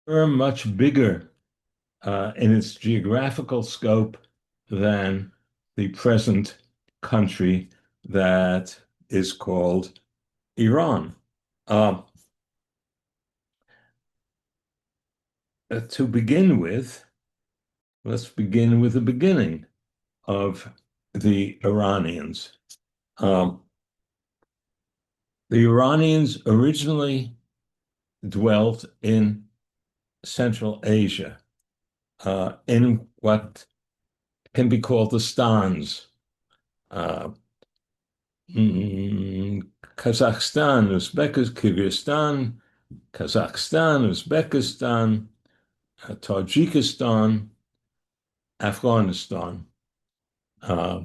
Are much bigger in its geographical scope than the present country that is called Iran. Uh, to begin with, let's begin with the beginning of the Iranians. Um, the Iranians originally dwelt in Central Asia, in what can be called the stans. Uh, Kazakhstan, Kyrgyzstan, Kazakhstan, Uzbekistan, Tajikistan, Afghanistan. Uh,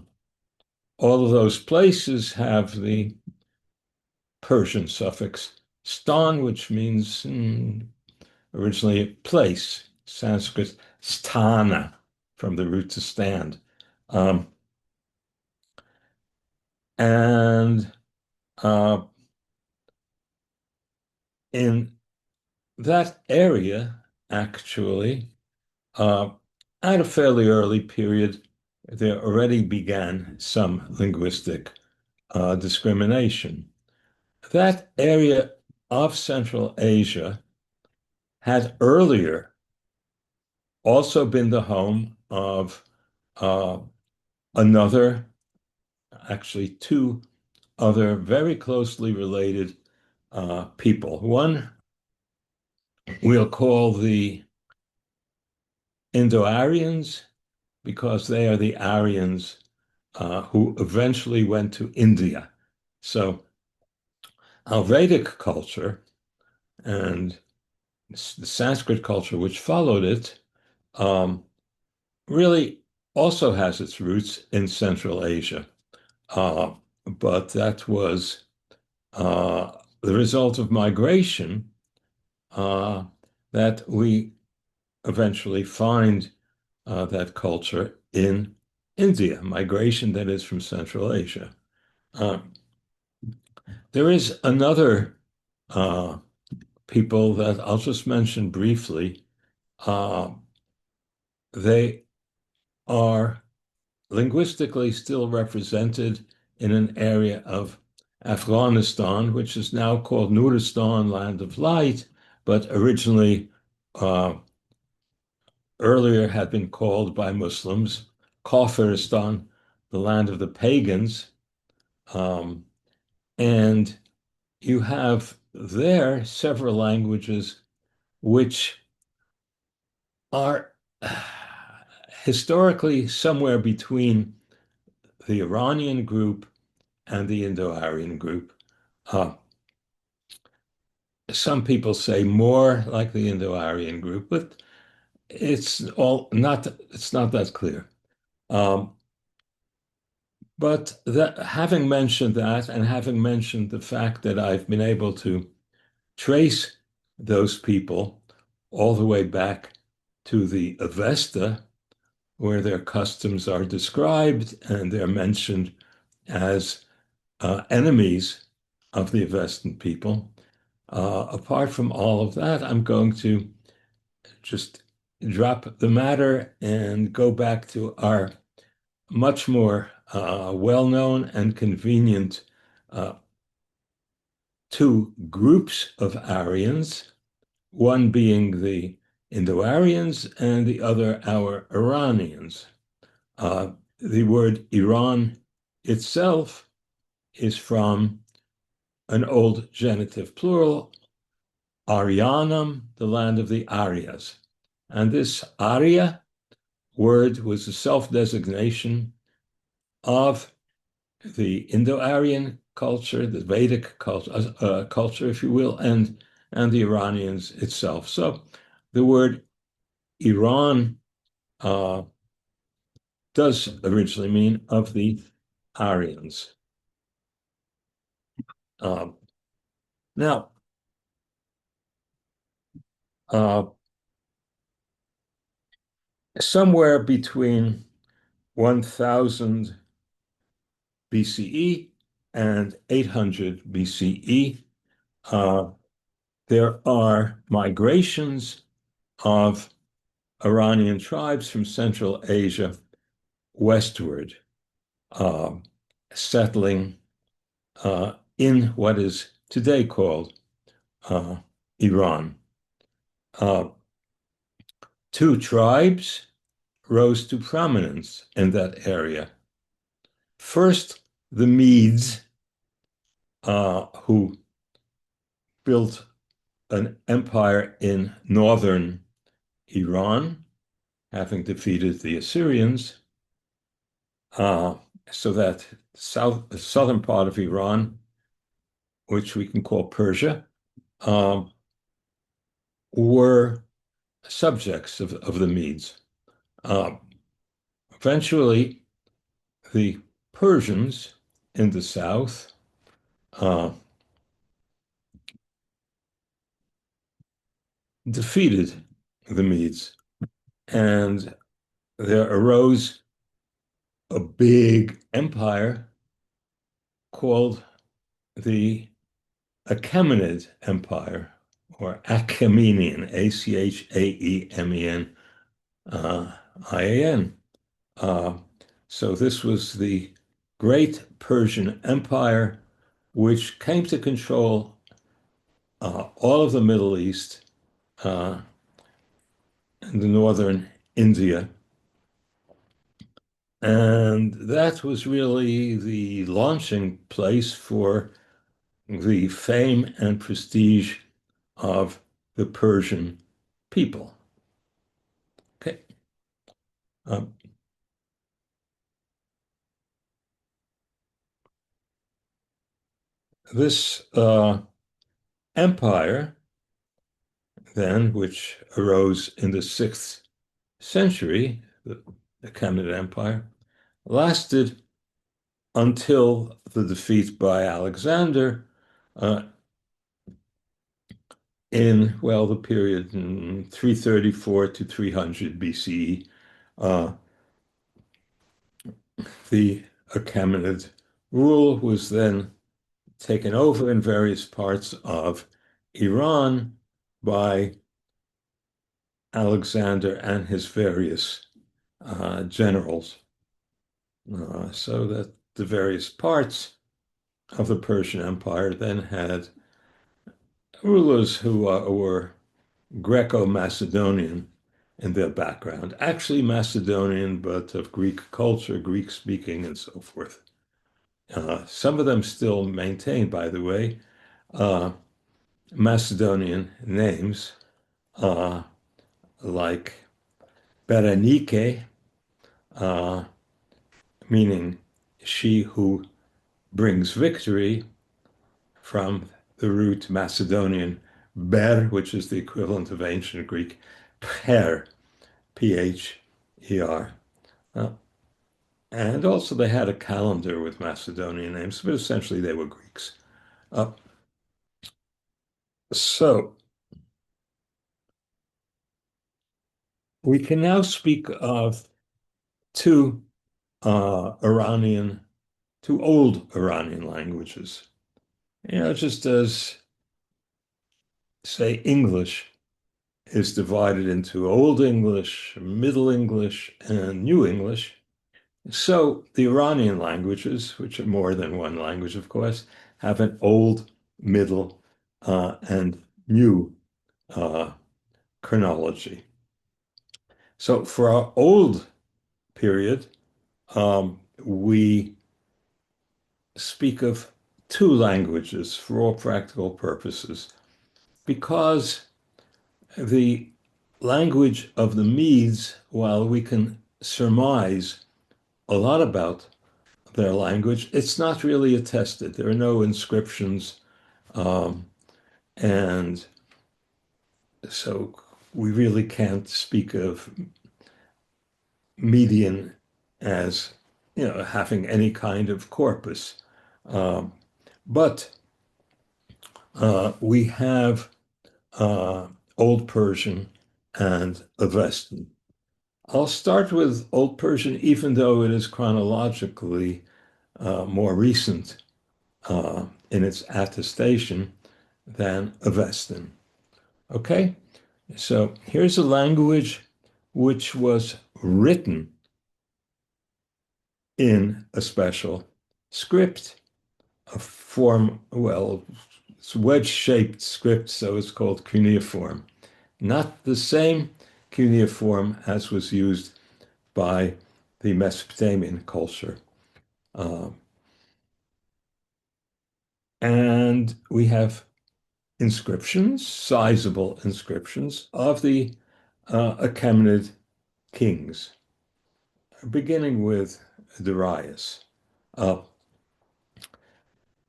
all of those places have the Persian suffix stan, which means originally place, Sanskrit sthana, from the root to stand. Um, and uh, in that area, actually, uh, at a fairly early period, there already began some linguistic discrimination. That area of Central Asia had earlier also been the home of uh, another, actually two other very closely related people. One we'll call the Indo-Aryans because they are the Aryans who eventually went to India. So our Vedic culture and the Sanskrit culture, which followed it, um, really also has its roots in Central Asia. Uh, but that was the result of migration uh, that we eventually find that culture in India, migration that is from Central Asia. Uh, there is another uh, people that I'll just mention briefly. Uh, they are linguistically still represented in an area of Afghanistan, which is now called Nuristan, Land of Light, but originally uh, earlier had been called by Muslims Kafiristan, the land of the pagans. Um, and you have there several languages which are historically somewhere between the Iranian group and the Indo-Aryan group. Uh, some people say more like the Indo-Aryan group, but it's not that clear. Um, but having mentioned that, and having mentioned the fact that I've been able to trace those people all the way back to the Avesta, where their customs are described and they're mentioned as enemies of the Avestan people. Apart from all of that, I'm going to just drop the matter and go back to our much more well-known and convenient uh, two groups of Aryans, one being the Indo-Aryans and the other our Iranians. The word Iran itself is from an old genitive plural, Aryanum, the land of the Aryas. And this Arya word was a self-designation of the Indo-Aryan culture, the Vedic culture, if you will, and the Iranians itself. So the word Iran uh, does originally mean of the Aryans. Um, now, uh, somewhere between 1000 BCE and 800 BCE, there are migrations of Iranian tribes from Central Asia westward, uh, settling in what is today called uh, Iran. Uh, Two tribes rose to prominence in that area. First, the Medes, who built an empire in northern Iran, having defeated the Assyrians, uh, so that the southern part of Iran, which we can call Persia, um, were subjects of the Medes. Uh, Eventually, the Persians in the south uh, defeated the Medes, and there arose a big empire called the Achaemenid Empire, or Achaemenian, Achaemen, IAN. Uh, so this was the great Persian Empire, which came to control all of the Middle East uh, and the northern India. And that was really the launching place for the fame and prestige of the Persian people. Okay. Um, this empire, then, which arose in the 6th century, the Achaemenid Empire, lasted until the defeat by Alexander uh, in, well, the period 334 to 300 BCE. Uh, the Achaemenid rule was then taken over in various parts of Iran by Alexander and his various generals, so that the various parts of the Persian Empire then had rulers who were Greco-Macedonian in their background, actually Macedonian, but of Greek culture, Greek speaking, and so forth. Some of them still maintain, by the way, uh, Macedonian names, uh, like Berenike, uh, meaning she who brings victory, from the root Macedonian ber, which is the equivalent of ancient Greek per, Pher. Uh, and also they had a calendar with Macedonian names, but essentially they were Greeks. Uh, so we can now speak of two Iranian, two old Iranian languages. Just as, say, English is divided into Old English, Middle English, and New English. So the Iranian languages, which are more than one language, of course, have an old, middle, and new uh, chronology. So for our old period, we speak of two languages for all practical purposes, because the language of the Medes, while we can surmise a lot about their language, it's not really attested. There are no inscriptions, um, and so we really can't speak of Median as having any kind of corpus. Um, but we have Old Persian and Avestan. I'll start with Old Persian, even though it is chronologically more recent in its attestation than Avestan. Okay? So here's a language which was written in a special script, a form, well, it's wedge-shaped script, so it's called cuneiform. Not the same cuneiform as was used by the Mesopotamian culture. Uh, and we have inscriptions, sizable inscriptions of the Achaemenid kings, beginning with Darius. Uh,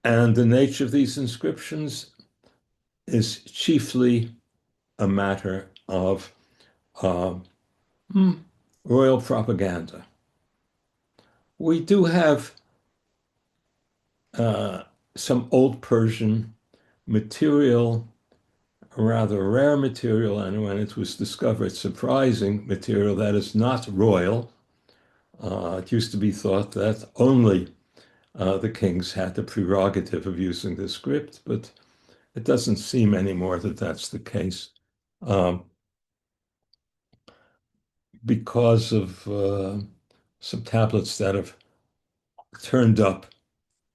and the nature of these inscriptions is chiefly a matter of uh, royal propaganda. We do have uh, some Old Persian material, rather rare material, and when it was discovered, surprising material that is not royal. It used to be thought that only the kings had the prerogative of using the script, but it doesn't seem anymore that that's the case. Um, because of some tablets that have turned up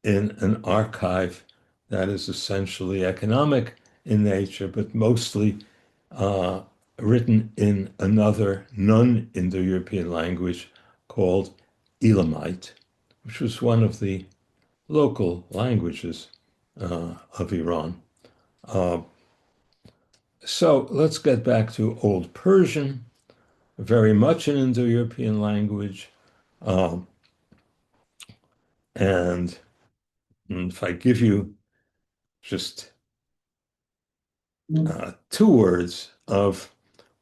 in an archive that is essentially economic in nature, but mostly uh, written in another non-Indo-European language called Elamite, which was one of the local languages of Iran. Uh, so let's get back to Old Persian, very much an Indo-European language. Um, and if I give you just two words of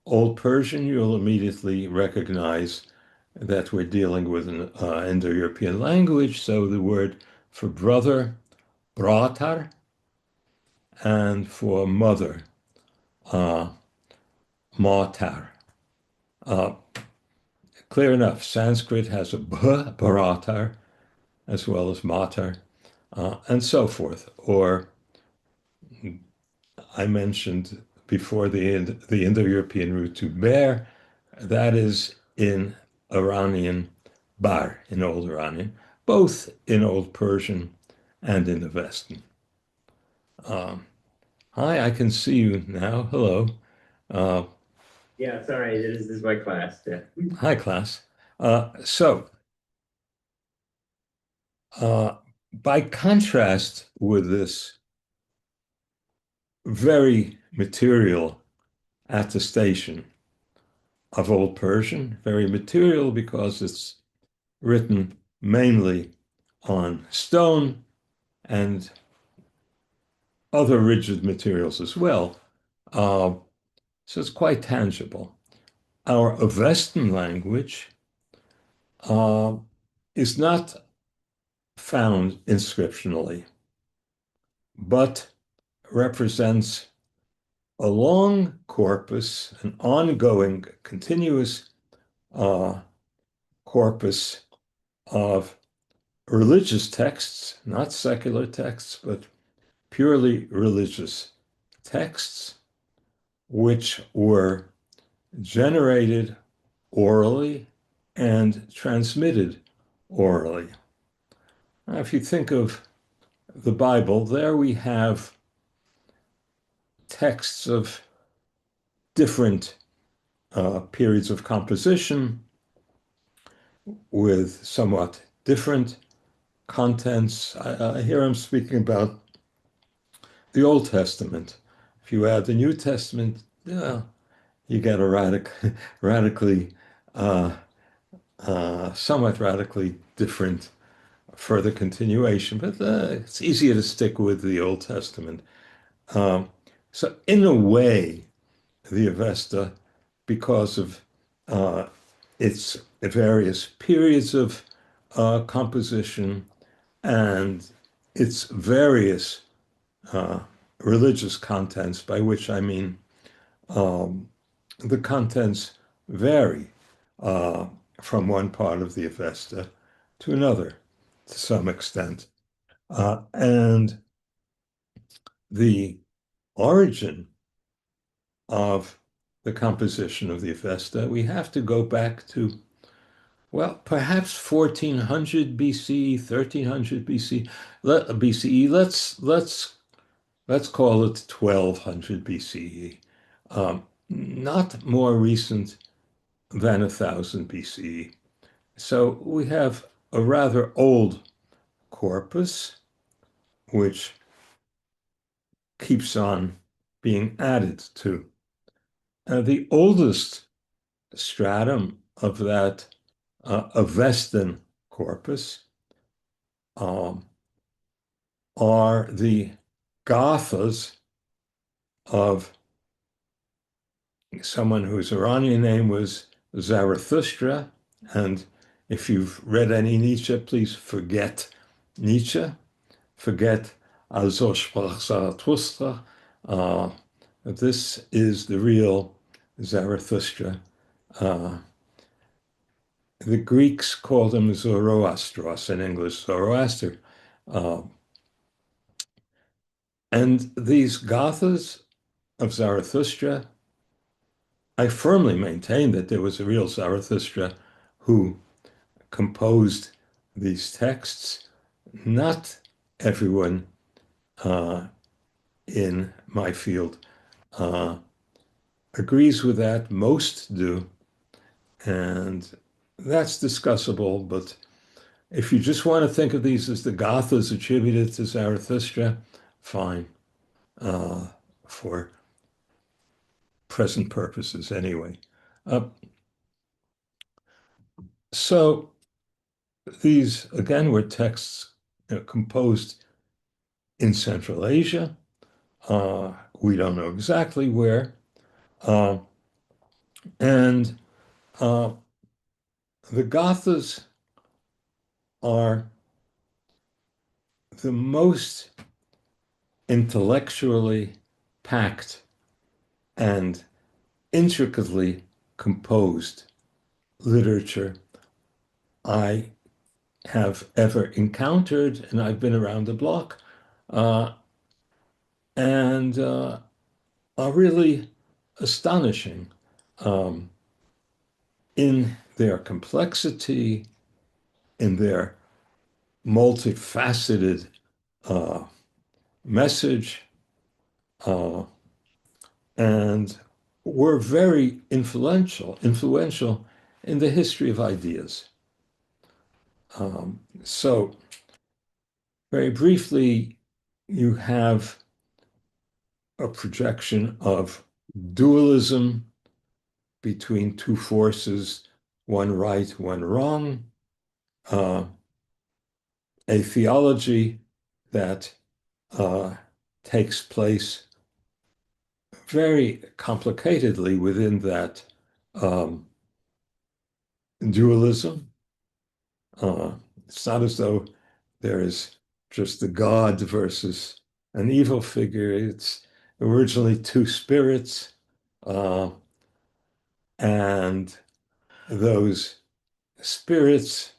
Old Persian, you'll immediately recognize that we're dealing with an Indo-European language. So the word for brother, bratar, and for mother, uh, matar. Uh, Clear enough, Sanskrit has a b, baratar, as well as matar, and so forth. Or I mentioned before the Indo-European root to bear, that is in Iranian bar, in Old Iranian, both in Old Persian and in the Western. Um, Hi, I can see you now. Hello. Uh, Yeah, sorry, this is my class. Yeah. Hi, class. So, uh, by contrast with this very material attestation of Old Persian, very material because it's written mainly on stone and other rigid materials as well. Uh, so it's quite tangible. Our Avestan language uh, is not found inscriptionally, but represents a long corpus, an ongoing, continuous uh, corpus of religious texts, not secular texts, but purely religious texts, which were generated orally and transmitted orally. Now, if you think of the Bible, there we have texts of different periods of composition with somewhat different contents. Here I'm speaking about the Old Testament. If you add the New Testament, yeah, you get a radically, uh, somewhat radically different further continuation, but it's easier to stick with the Old Testament. Um, so, in a way, the Avesta, because of uh, its various periods of composition and its various uh, religious contents, by which I mean um, the contents vary uh, from one part of the Avesta to another to some extent. And the origin of the composition of the Avesta, we have to go back to, well, perhaps 1400 BC, 1300 BC, BCE. Let's call it 1200 BCE. Not more recent than 1000 BCE. So we have a rather old corpus, which keeps on being added to. The oldest stratum of that Avestan corpus are the Gathas of someone whose Iranian name was Zarathustra. And if you've read any Nietzsche, please forget Nietzsche. Forget Also sprach Zarathustra. This is the real Zarathustra. The Greeks called him Zoroastros, in English, Zoroaster. And these Gathas of Zarathustra, I firmly maintain that there was a real Zarathustra who composed these texts. Not everyone in my field agrees with that. Most do. And that's discussable. But if you just want to think of these as the Gathas attributed to Zarathustra, fine, for present purposes anyway. So these, again, were texts composed in Central Asia. We don't know exactly where. And the Gathas are the most intellectually packed and intricately composed literature I have ever encountered, and I've been around the block, and are really astonishing in their complexity, in their multifaceted message, and were very influential in the history of ideas. So very briefly, you have a projection of dualism between two forces, one right, one wrong, a theology that takes place very complicatedly within that dualism. It's not as though there is just the God versus an evil figure. It's originally two spirits, and those spirits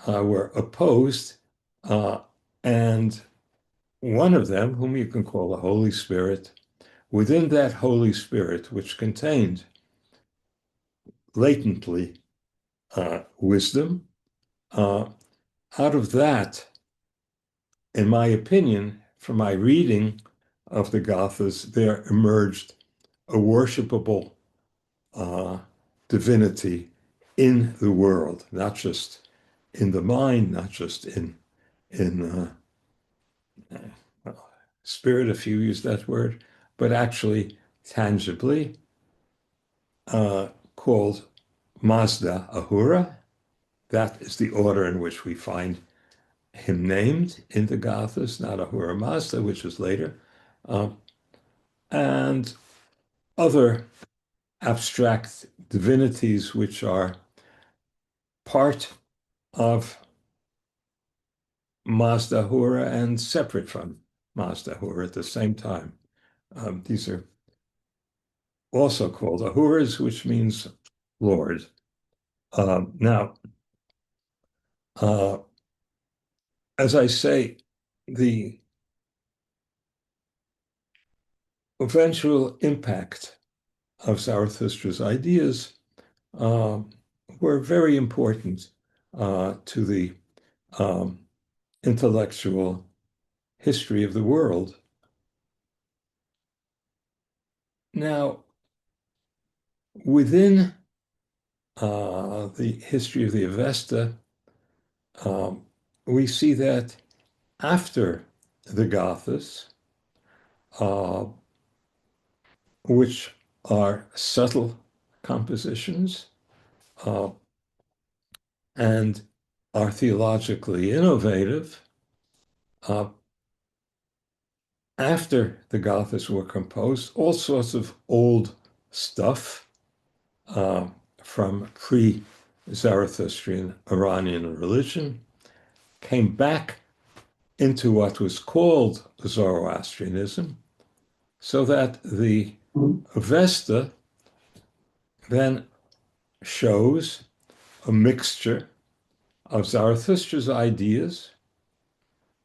were opposed, and one of them, whom you can call the Holy Spirit, within that Holy Spirit, which contained latently wisdom, out of that, in my opinion, from my reading of the Gathas, there emerged a worshipable divinity in the world, not just in the mind, not just in spirit, if you use that word, but actually tangibly, called Mazda Ahura. That is the order in which we find him named in the Gathas, not Ahura Mazda, which is later, and other abstract divinities which are part of Mazda Ahura and separate from Mazda Ahura at the same time. These are also called Ahuras, which means Lord. Now, as I say, the eventual impact of Zarathustra's ideas uh, were very important to the um, intellectual history of the world. Now, within the history of the Avesta, um, we see that after the Gathas, uh, which are subtle compositions uh, and are theologically innovative, uh, after the Gathas were composed, all sorts of old stuff uh, from pre-Zarathustrian Iranian religion came back into what was called Zoroastrianism, so that the Avesta then shows a mixture of Zarathustra's ideas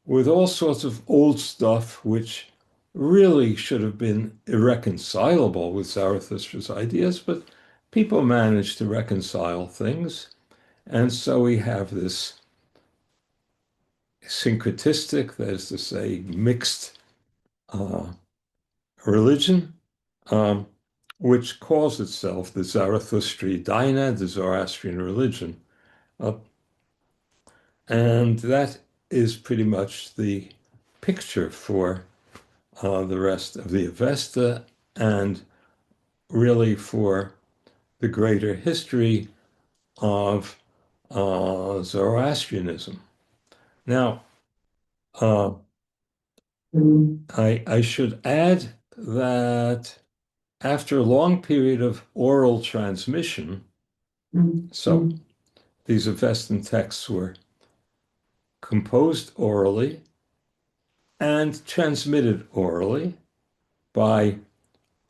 with all sorts of old stuff which really should have been irreconcilable with Zarathustra's ideas, but people managed to reconcile things. And so we have this syncretistic, that is to say, mixed uh, religion, um, which calls itself the Zarathustri Dina, the Zoroastrian religion. Uh, and that is pretty much the picture for the rest of the Avesta and really for the greater history of Zoroastrianism. Now, uh, I should add that after a long period of oral transmission, so these Avestan texts were composed orally and transmitted orally by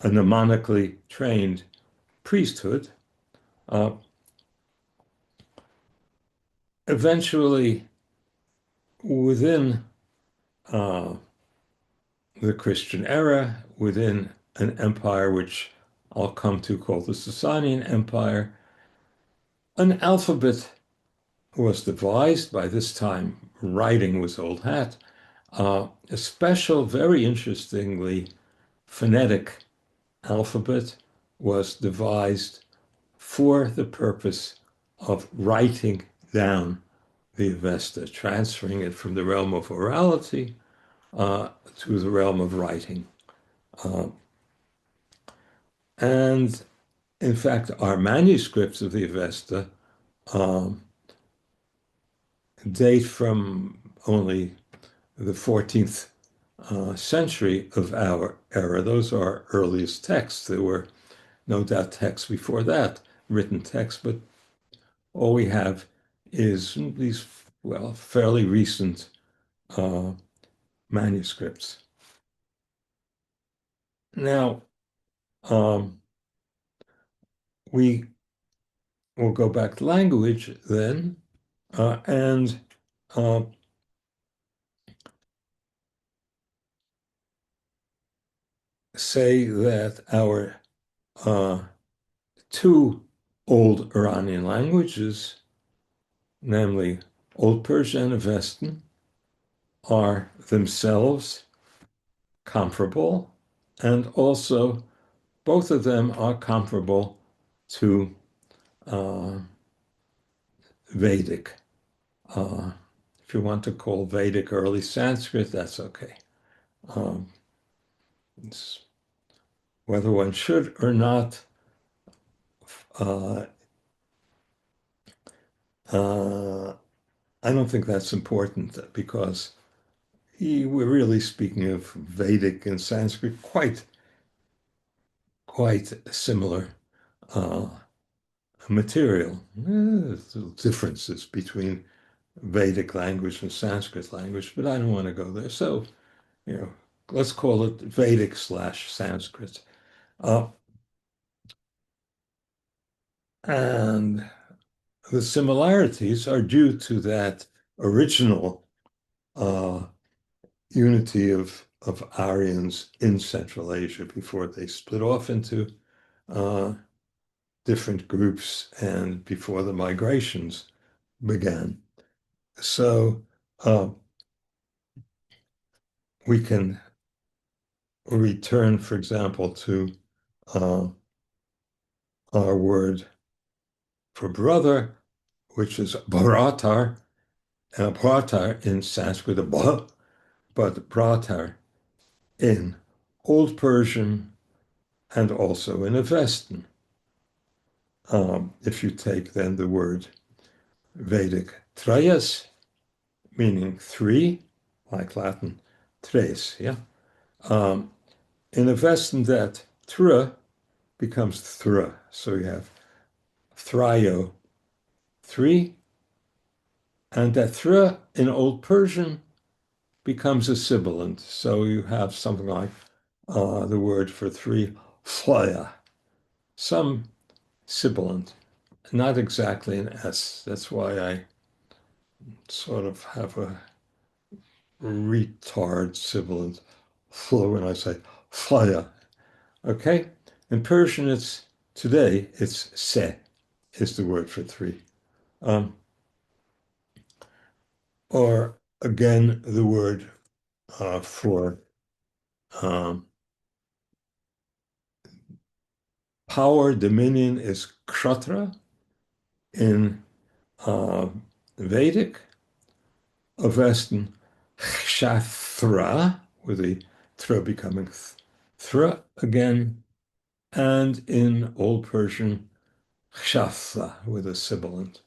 a mnemonically trained priesthood. Uh, Eventually, within uh, the Christian era, within an empire which I'll come to called the Sasanian Empire, an alphabet was devised. By this time, writing was old hat. A special, very interestingly, phonetic alphabet was devised for the purpose of writing down the Avesta, transferring it from the realm of orality to the realm of writing. Uh, and in fact, our manuscripts of the Avesta um, date from only the 14th century of our era. Those are our earliest texts. There were no doubt texts before that, written texts, but all we have is these, well, fairly recent uh, manuscripts. Now, um, we will go back to language then, and uh, say that our uh, two old Iranian languages, namely Old Persian and Avestan, are themselves comparable, and also both of them are comparable to uh, Vedic. Uh, if you want to call Vedic early Sanskrit, that's okay. Um, whether one should or not, uh, uh, I don't think that's important because we're really speaking of Vedic and Sanskrit, quite similar uh, material. There's little differences between Vedic language and Sanskrit language, but I don't want to go there. So, you know, let's call it Vedic slash Sanskrit. Uh, and the similarities are due to that original uh, unity of Aryans in Central Asia before they split off into uh, different groups and before the migrations began. So we can return, for example, to uh, our word for brother, which is bhratar, bhratar in Sanskrit, but bhratar in Old Persian and also in Avestan. If you take then the word Vedic trayas, meaning three, like Latin tres, yeah. In Avestan, that tra becomes thra. So you have thryo, three, and that thra in Old Persian becomes a sibilant. So you have something like the word for three, flaya, some sibilant, not exactly an S. That's why I sort of have a retard sibilant flow when I say flaya. Okay? In Persian, it's se is the word for three. Or again, the word for um, power, dominion is kshatra in uh, Vedic. Avestan, kshatra, with the tra becoming thra again. And in Old Persian, kshatra, with a sibilant.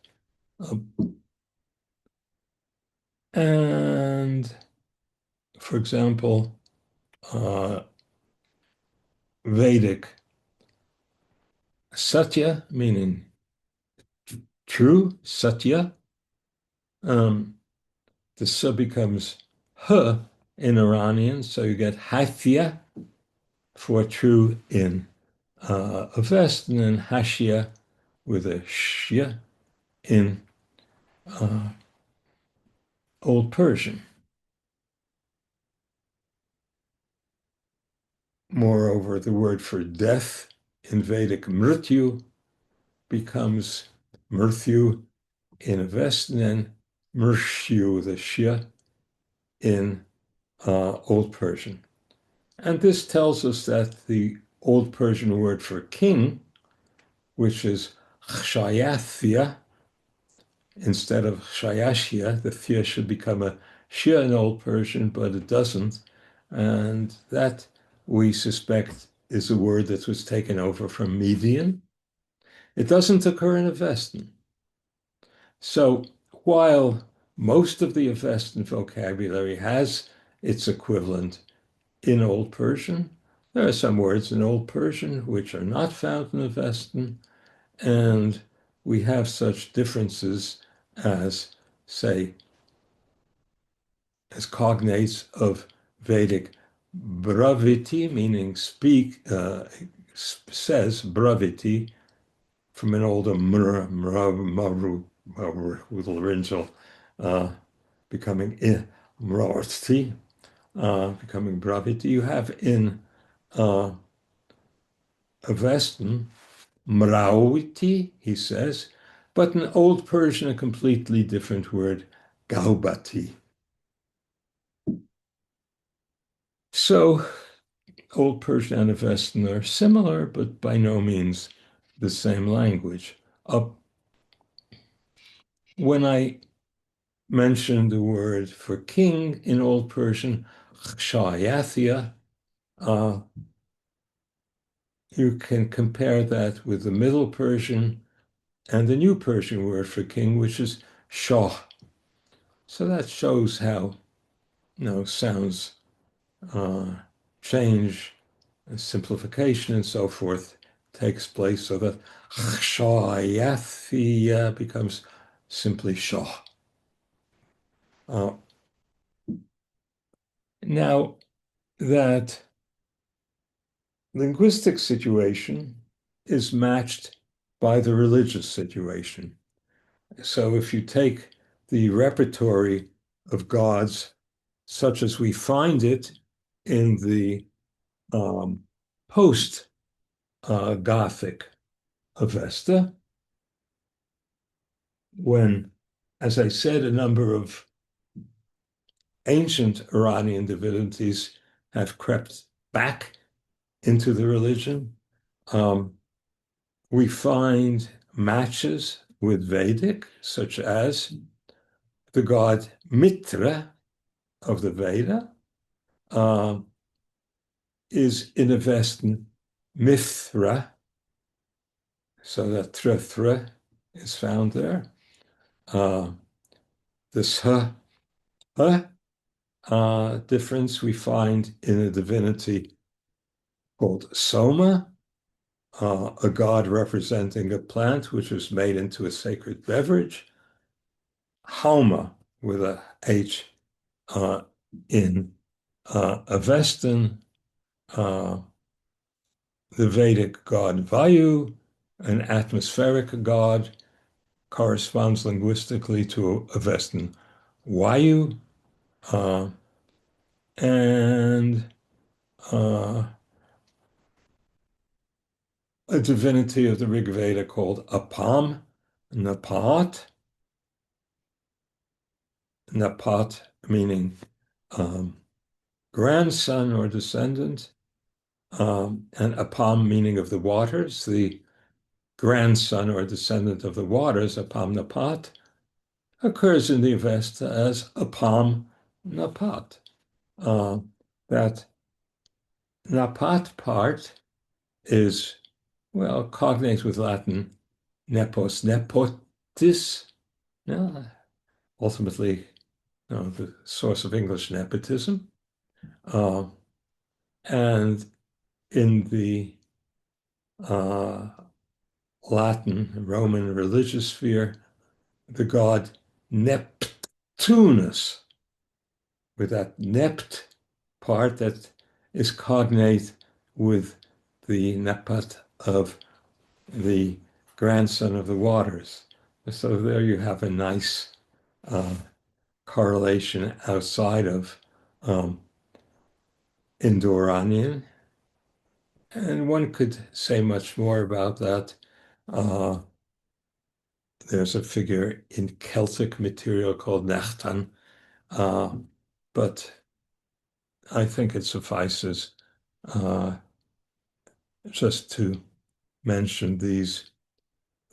And for example, Vedic satya, meaning true, satya. The sa becomes h in Iranian, so you get hathya for true in Avestan and hashya with a shya in Old Persian. Moreover, the word for death in Vedic mrityu becomes mrtyu in Avestan and mrshyu, the shya, in Old Persian. And this tells us that the Old Persian word for king, which is kshayathya, instead of shayashya, the thya should become a shya in Old Persian, but it doesn't. And that, we suspect, is a word that was taken over from Median. It doesn't occur in Avestan. So while most of the Avestan vocabulary has its equivalent in Old Persian, there are some words in Old Persian which are not found in Avestan, and we have such differences as, say, as cognates of Vedic braviti, meaning speak, says braviti, from an older mr, with laryngeal, becoming mrarti, becoming braviti. You have in Avestan mrawiti, he says, but in Old Persian, a completely different word, gaubati. So Old Persian and Avestan are similar, but by no means the same language. When I mentioned the word for king in Old Persian, kshayathya, you can compare that with the Middle Persian and the New Persian word for king, which is shah. So that shows how, sounds change, and simplification, and so forth takes place, so that shayathia becomes simply shah. Now, that linguistic situation is matched by the religious situation. So if you take the repertory of gods such as we find it in the post Gothic Avesta, when, as I said, a number of ancient Iranian divinities have crept back into the religion. Um, we find matches with Vedic, such as the god Mitra of the Veda uh, is in Avestan Mithra, so that Thra is found there. This difference we find in a divinity called Soma, a god representing a plant which was made into a sacred beverage. Hauma with a H in Avestan, the Vedic god Vayu, an atmospheric god, corresponds linguistically to Avestan Vayu, and a divinity of the Rig Veda called Apam, Napat, Napat meaning grandson or descendant, and Apam meaning of the waters, the grandson or descendant of the waters, Apam Napat, occurs in the Avesta as Apam Napat. That Napat part is, well, cognate with Latin nepos, nepotis, yeah, ultimately the source of English nepotism. And in the Latin, Roman religious sphere, the god Neptunus, with that nept part that is cognate with the nepat of the grandson of the waters. So there you have a nice correlation outside of Indo-Iranian. And one could say much more about that. There's a figure in Celtic material called Nechtan, but I think it suffices just to mention these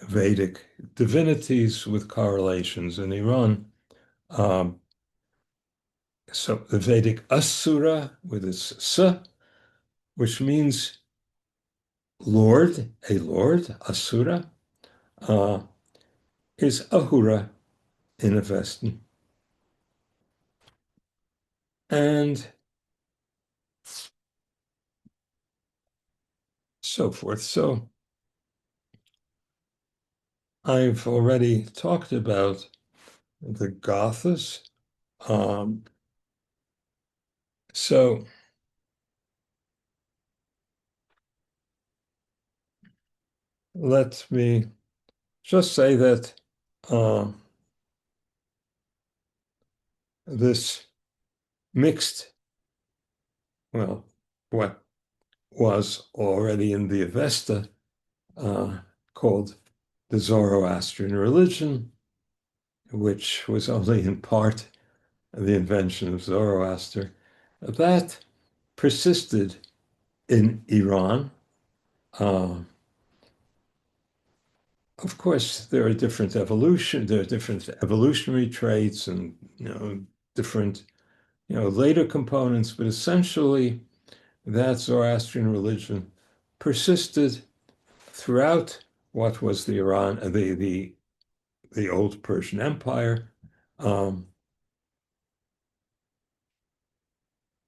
Vedic divinities with correlations in Iran. So the Vedic Asura with its S, which means Lord, a Lord, Asura, is Ahura in Avestan. And so forth. So I've already talked about the Gothas. So let me just say that this mixed, well, what was already in the Avesta called the Zoroastrian religion, which was only in part the invention of Zoroaster, that persisted in Iran. Of course, there are different evolutionary traits and different later components, but essentially that Zoroastrian religion persisted throughout what was the old Persian Empire,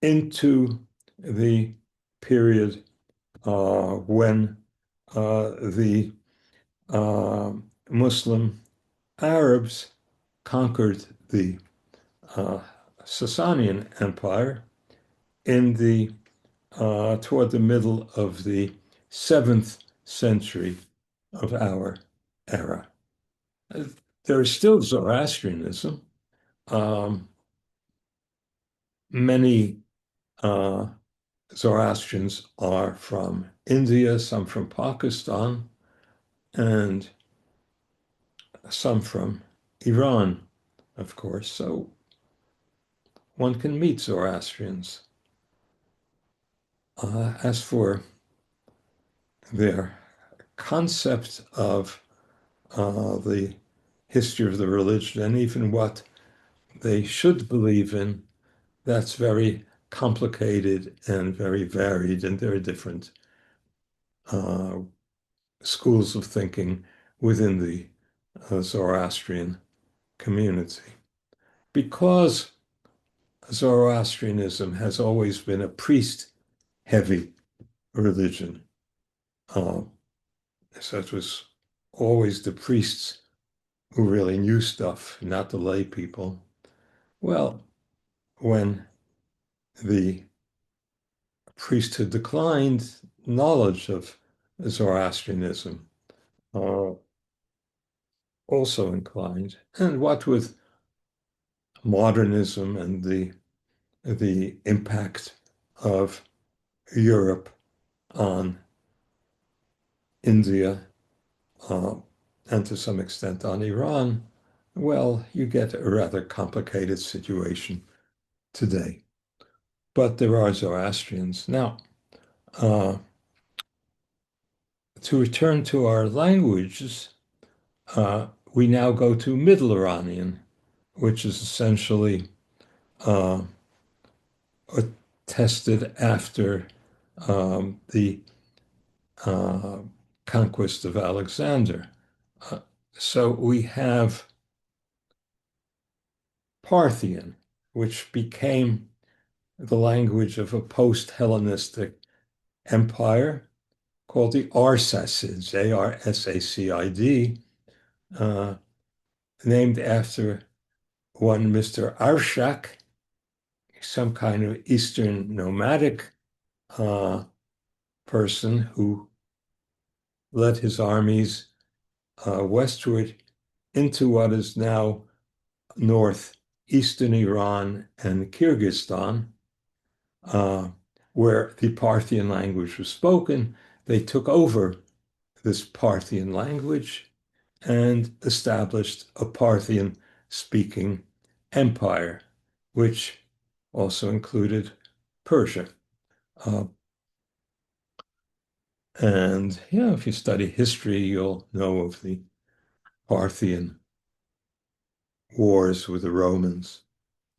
into the period when the Muslim Arabs conquered the Sasanian Empire in the toward the middle of the 7th century of our era. There is still Zoroastrianism. Many Zoroastrians are from India, some from Pakistan, and some from Iran, of course. So one can meet Zoroastrians. As for their concept of the history of the religion and even what they should believe in, that's very complicated and very varied, and there are different uh, schools of thinking within the Zoroastrian community. Because Zoroastrianism has always been a priest-heavy religion, uh, so it was always the priests who really knew stuff, not the lay people. Well, when the priesthood declined, knowledge of Zoroastrianism uh, also inclined. And what with modernism and the impact of Europe on India uh, and to some extent on Iran, well, you get a rather complicated situation today. But there are Zoroastrians. Now, uh, to return to our languages, we now go to Middle Iranian, which is essentially uh, tested after the uh, conquest of Alexander. Uh, so we have Parthian, which became the language of a post-Hellenistic empire called the Arsacids, Arsacid, uh, named after one Mr. Arshak, some kind of Eastern nomadic person who led his armies westward into what is now northeastern Iran and Kyrgyzstan, uh, where the Parthian language was spoken. They took over this Parthian language and established a Parthian speaking empire, which also included Persia. Uh, and yeah, if you study history, you'll know of the Parthian wars with the Romans.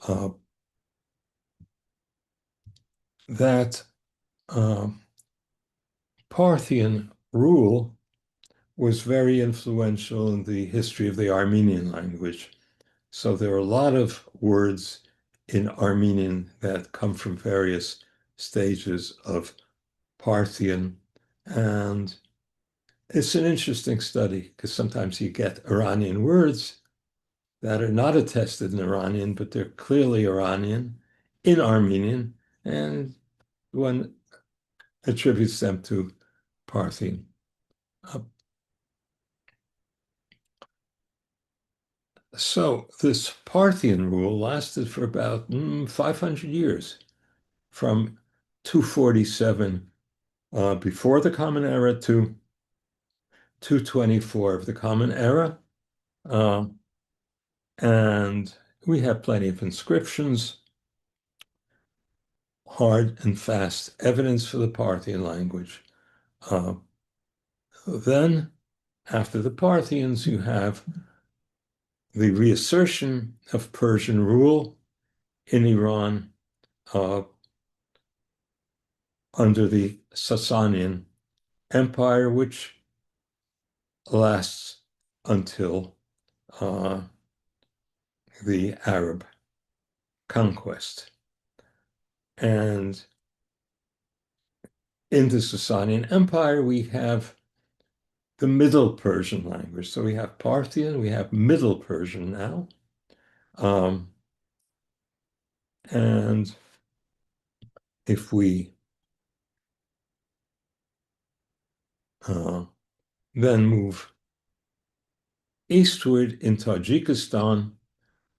Uh, that Parthian rule was very influential in the history of the Armenian language. So there are a lot of words in Armenian that come from various stages of Parthian. And it's an interesting study because sometimes you get Iranian words that are not attested in Iranian, but they're clearly Iranian in Armenian, and one attributes them to Parthian. Uh, so this Parthian rule lasted for about 500 years, from 247 before the Common Era to 224 of the Common Era. Uh, and we have plenty of inscriptions, hard and fast evidence for the Parthian language. Uh, then, after the Parthians, you have the reassertion of Persian rule in Iran under the Sasanian Empire, which lasts until the Arab conquest. And in the Sasanian Empire, we have the Middle Persian language. So we have Parthian, we have Middle Persian now. And if we then move eastward in Tajikistan,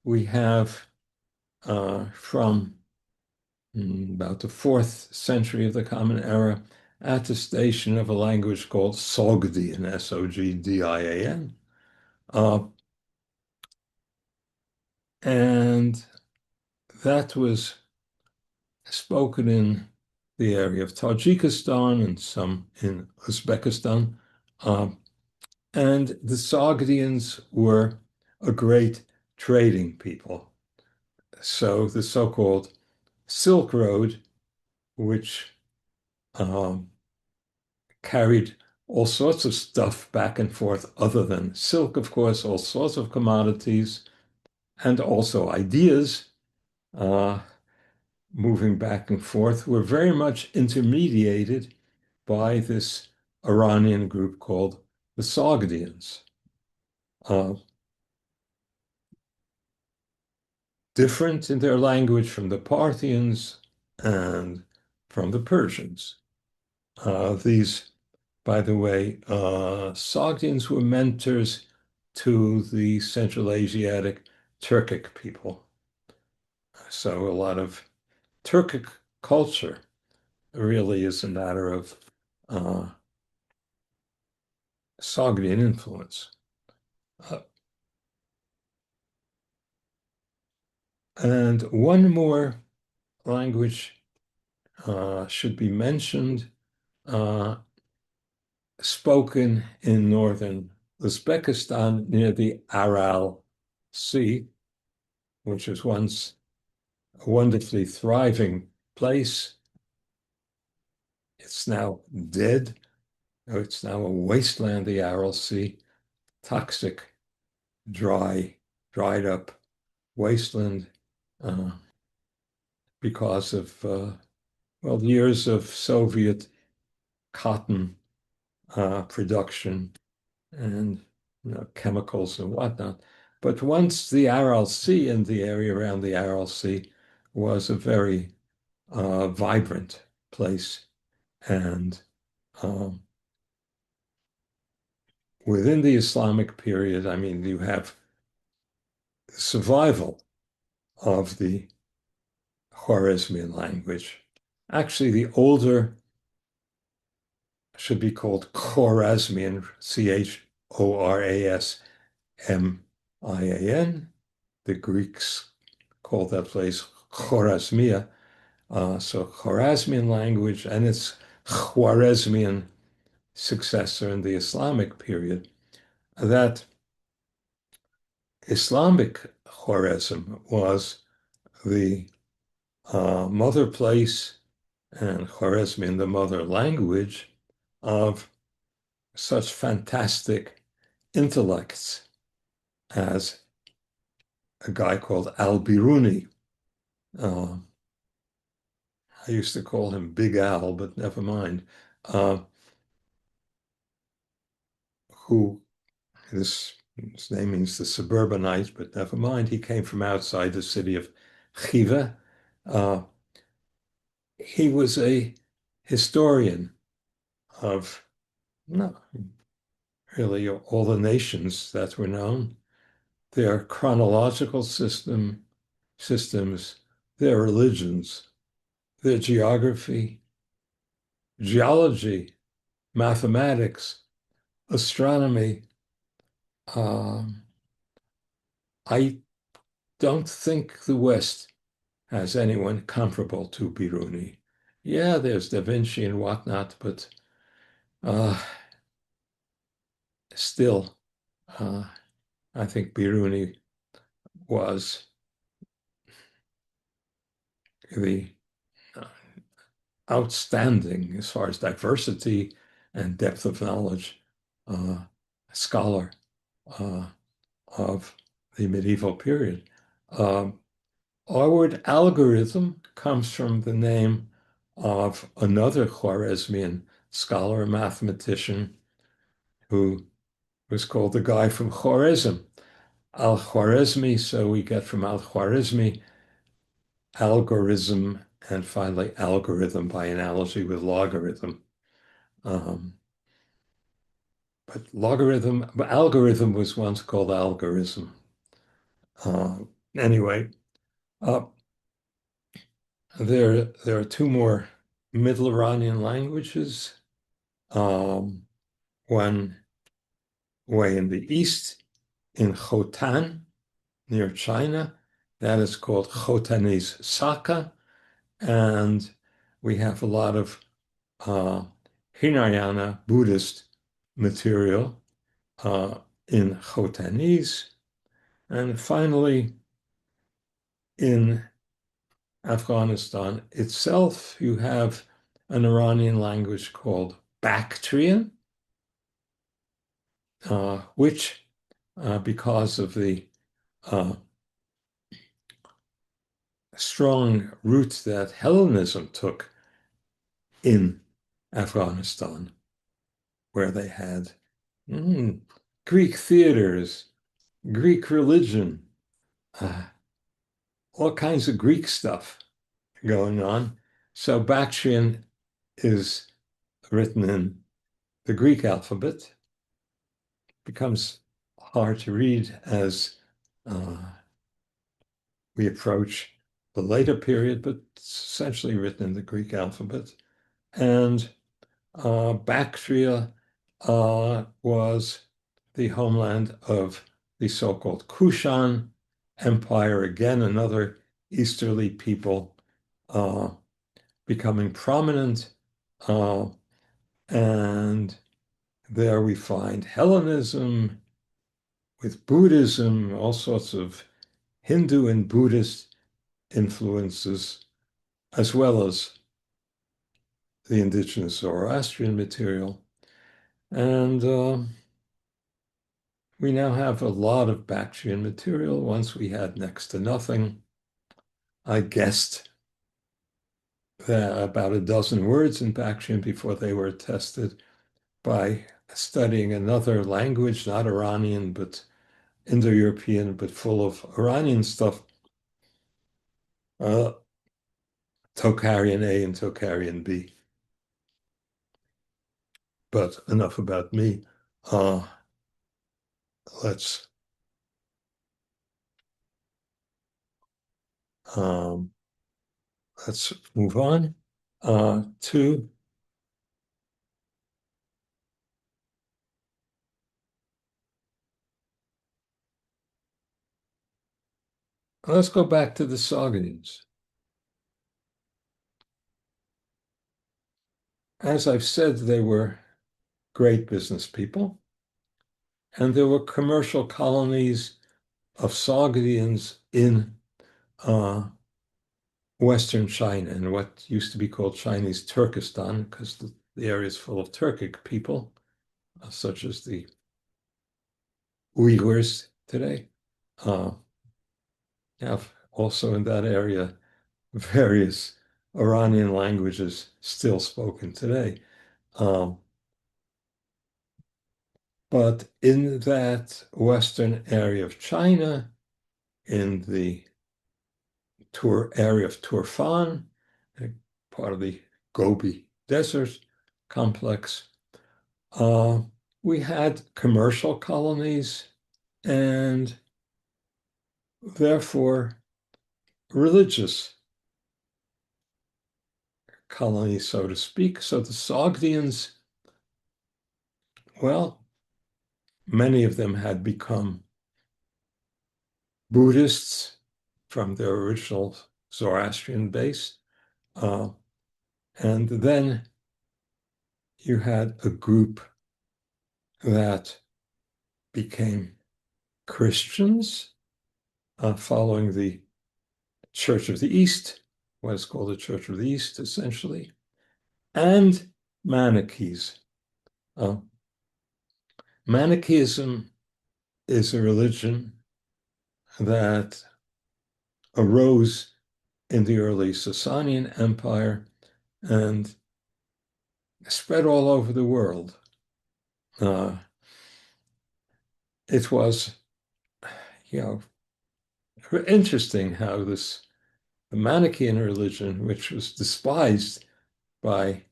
we have from about the 4th century of the Common Era, attestation of a language called Sogdian, Sogdian. And that was spoken in the area of Tajikistan and some in Uzbekistan. And the Sogdians were a great trading people. So the so-called Silk Road, which um, carried all sorts of stuff back and forth other than silk, of course, all sorts of commodities and also ideas uh, moving back and forth, were very much intermediated by this Iranian group called the Sogdians. Uh, Different in their language from the Parthians and from the Persians. These, by the way, Sogdians were mentors to the Central Asiatic Turkic people. So a lot of Turkic culture really is a matter of uh, Sogdian influence. Uh, and one more language should be mentioned, uh, spoken in northern Uzbekistan near the Aral Sea, which was once a wonderfully thriving place. It's now dead. It's now a wasteland, the Aral Sea, toxic, dried up wasteland uh, because of, well, years of Soviet cotton production and chemicals and whatnot. But once the Aral Sea and the area around the Aral Sea was a very vibrant place. And um, within the Islamic period, I mean, you have survival of the Khwarezmian language. Actually, the older should be called Khorasmian, Chorasmian. The Greeks called that place Khorasmia. So Khwarezmian language and its Khwarezmian successor in the Islamic period. That Islamic Khwarezm was the mother place and Khwarezmian the mother language of such fantastic intellects as a guy called Al-Biruni. Uh, I used to call him Big Al, but never mind. Uh, who his name means the suburbanite, but never mind. He came from outside the city of Khiva. Uh, he was a historian of no, really all the nations that were known, their chronological systems, their religions, their geography, geology, mathematics, astronomy. Um, I don't think the West has anyone comparable to Biruni. Yeah, there's Da Vinci and whatnot, but uh, still, uh, I think Biruni was the uh, outstanding as far as diversity and depth of knowledge uh, scholar uh, of the medieval period. Um, our word algorithm comes from the name of another Khwarezmian scholar, a mathematician, who was called the guy from Khwarezm, Al-Khwarizmi. So we get from Al-Khwarizmi algorithm and finally algorithm by analogy with logarithm. Um, but algorithm was once called algorithm. Uh, anyway, uh, There are two more Middle Iranian languages. One way in the east, in Khotan, near China, that is called Khotanese Saka, and we have a lot of Hinayana Buddhist material in Khotanese. And finally, in Afghanistan itself, you have an Iranian language called Bactrian, which, because of the strong roots that Hellenism took in Afghanistan, where they had Greek theaters, Greek religion, all kinds of Greek stuff going on. So Bactrian is written in the Greek alphabet, becomes hard to read as we approach the later period, but it's essentially written in the Greek alphabet. And Bactria was the homeland of the so-called Kushan Empire, again, another easterly people becoming prominent. And there we find Hellenism with Buddhism, all sorts of Hindu and Buddhist influences, as well as the indigenous Zoroastrian material. And we now have a lot of Bactrian material. Once we had next to nothing. I guessed about a dozen words in Bactrian before they were tested by studying another language, not Iranian, but Indo-European, but full of Iranian stuff, Tocharian A and Tocharian B. But enough about me. Let's move on to let's go back to the Sogdians. As I've said, they were great business people, and there were commercial colonies of Sogdians in Western China, in what used to be called Chinese Turkestan, because the area is full of Turkic people, such as the Uyghurs today. Have also in that area various Iranian languages still spoken today. But in that western area of China, in the area of Turfan, part of the Gobi Desert complex, we had commercial colonies and therefore religious colonies, so to speak. So the Sogdians, well, many of them had become Buddhists from their original Zoroastrian base. And then you had a group that became Christians, following the Church of the East, what is called the Church of the East, essentially, and Manichees. Manichaeism is a religion that arose in the early Sasanian Empire and spread all over the world. It was, interesting how the Manichaean religion, which was despised by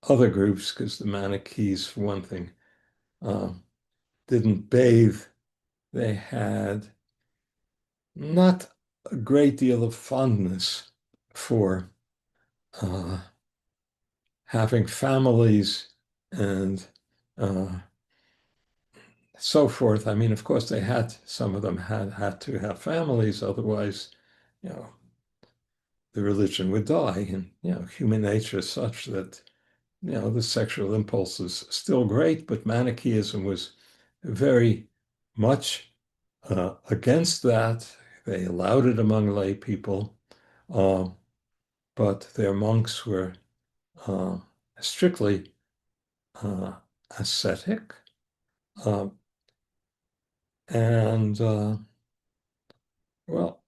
other groups, because the Manichees, for one thing, didn't bathe. They had not a great deal of fondness for uh, having families and uh, so forth. I mean, of course, some of them had to have families, otherwise, you know, the religion would die. And, human nature is such that, the sexual impulse is still great, but Manichaeism was very much against that. They allowed it among lay people, uh, but their monks were uh, strictly uh, ascetic. Uh, and well,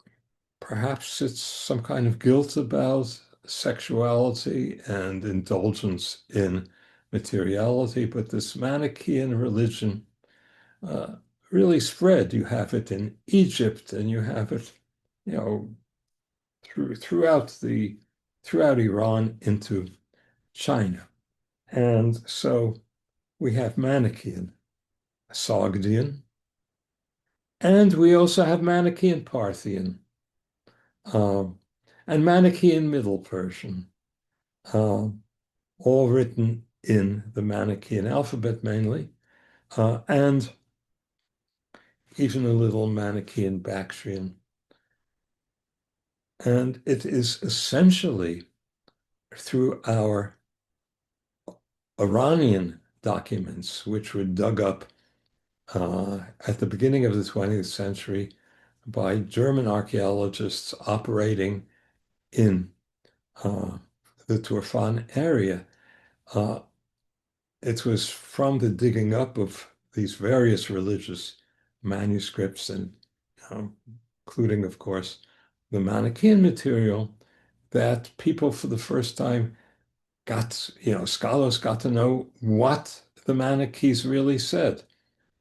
perhaps it's some kind of guilt about sexuality and indulgence in materiality, but this Manichaean religion uh, really spread. You have it in Egypt, and you have it, you know, throughout Iran into China, and so we have Manichaean, Sogdian, and we also have Manichaean Parthian, um, and Manichaean Middle Persian, um, all written in the Manichaean alphabet mainly, and even a little Manichaean Bactrian. And it is essentially through our Iranian documents, which were dug up at the beginning of the 20th century by German archaeologists operating in uh, the Turfan area. Uh, it was from the digging up of these various religious manuscripts, and including, of course, the Manichaean material, that people for the first time scholars got to know what the Manichees really said.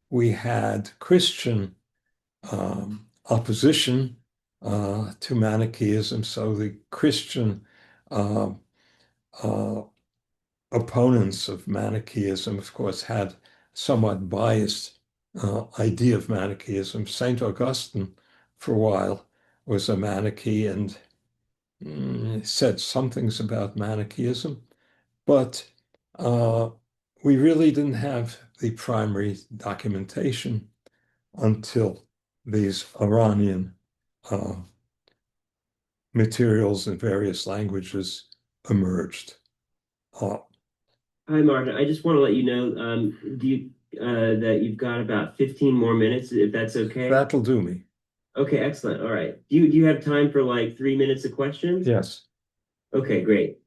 We had Christian opposition to Manichaeism, so the Christian uh, uh, opponents of Manichaeism, of course, had somewhat biased idea of Manichaeism. St. Augustine, for a while, was a Manichae and said some things about Manichaeism. But we really didn't have the primary documentation until these Iranian uh, materials in various languages emerged. Uh, Hi, Martin. I just want to let you know, do you that you've got about 15 more minutes, if that's okay? that'll do me. Okay, excellent. All right. Do you have time for like 3 minutes of questions? Yes. Okay, great.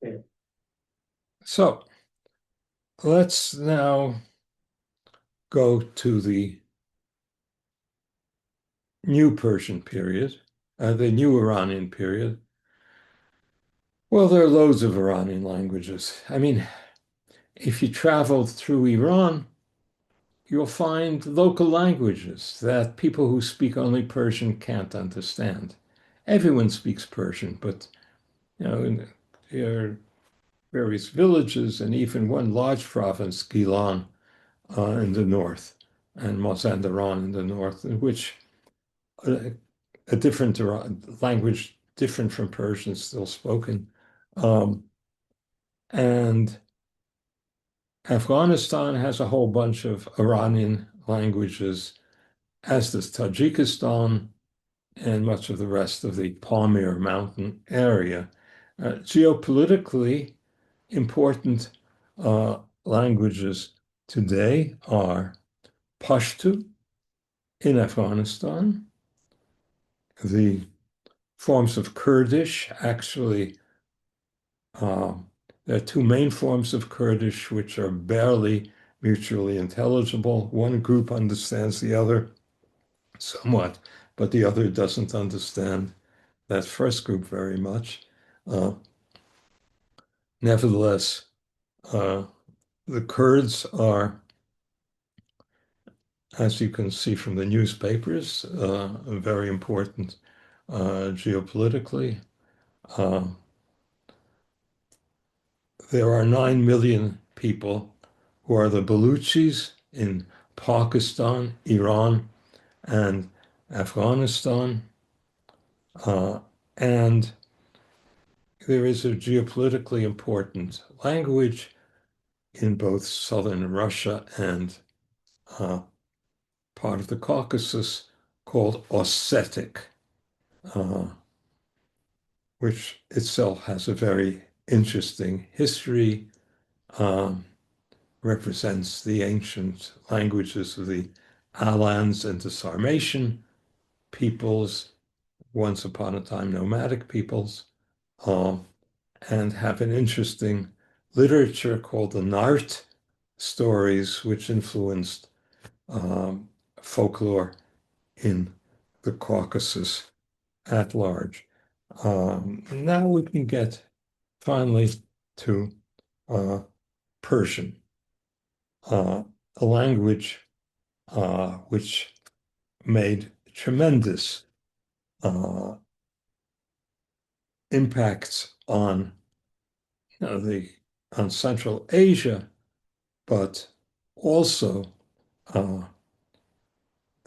Okay. So let's now go to the New Persian period, the New Iranian period. Well, there are loads of Iranian languages. I mean, if you traveled through Iran, you'll find local languages that people who speak only Persian can't understand. Everyone speaks Persian, but there are various villages and even one large province, Gilan, in the north, and Mazandaran in the north, in which a, a different language, different from Persian, is still spoken. Um, and Afghanistan has a whole bunch of Iranian languages, as does Tajikistan and much of the rest of the Pamir mountain area. Geopolitically important languages today are Pashto in Afghanistan, the forms of Kurdish, actually, there are two main forms of Kurdish which are barely mutually intelligible. One group understands the other somewhat, but the other doesn't understand that first group very much. Uh, Nevertheless, uh, the Kurds are, as you can see from the newspapers, very important geopolitically. Uh, there are 9 million people who are the Baluchis in Pakistan, Iran, and Afghanistan. Uh, And there is a geopolitically important language in both southern Russia and uh, part of the Caucasus called Ossetic, uh, which itself has a very interesting history, um, represents the ancient languages of the Alans and the Sarmatian peoples, once upon a time nomadic peoples, um, and have an interesting literature called the Nart stories, which influenced um, folklore in the Caucasus at large. Now we can get finally to uh, Persian, a language which made tremendous uh, impacts on the on Central Asia, but also uh,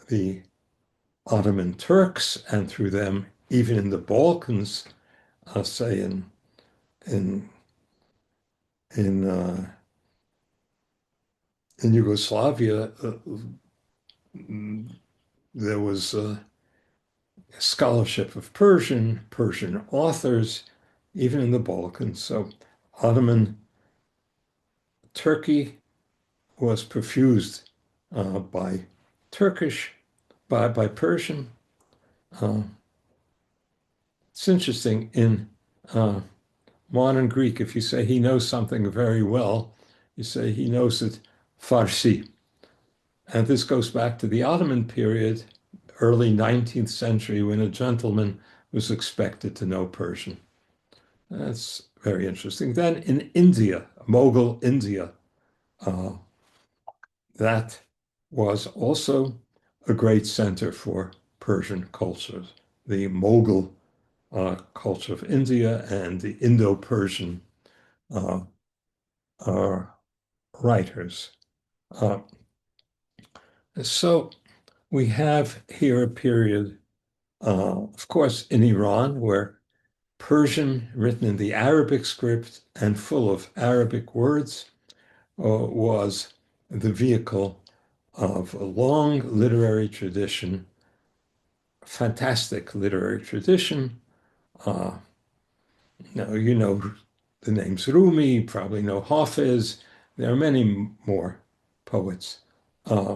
the Ottoman Turks, and through them, even in the Balkans, say in in uh, in Yugoslavia, there was scholarship of Persian authors, even in the Balkans. So Ottoman Turkey was perfused by Turkish, by Persian. Uh, it's interesting in uh, modern Greek, if you say he knows something very well, you say he knows it Farsi. And this goes back to the Ottoman period, early 19th century, when a gentleman was expected to know Persian. That's very interesting. Then in India, Mughal India, uh, that was also a great center for Persian cultures. The Mughal culture of India and the Indo-Persian uh, uh, writers. Uh, so we have here a period, of course, in Iran, where Persian, written in the Arabic script and full of Arabic words, was the vehicle of a long literary tradition, fantastic literary tradition. Uh, Now, you know the names Rumi, probably know Hafiz. There are many more poets. Uh,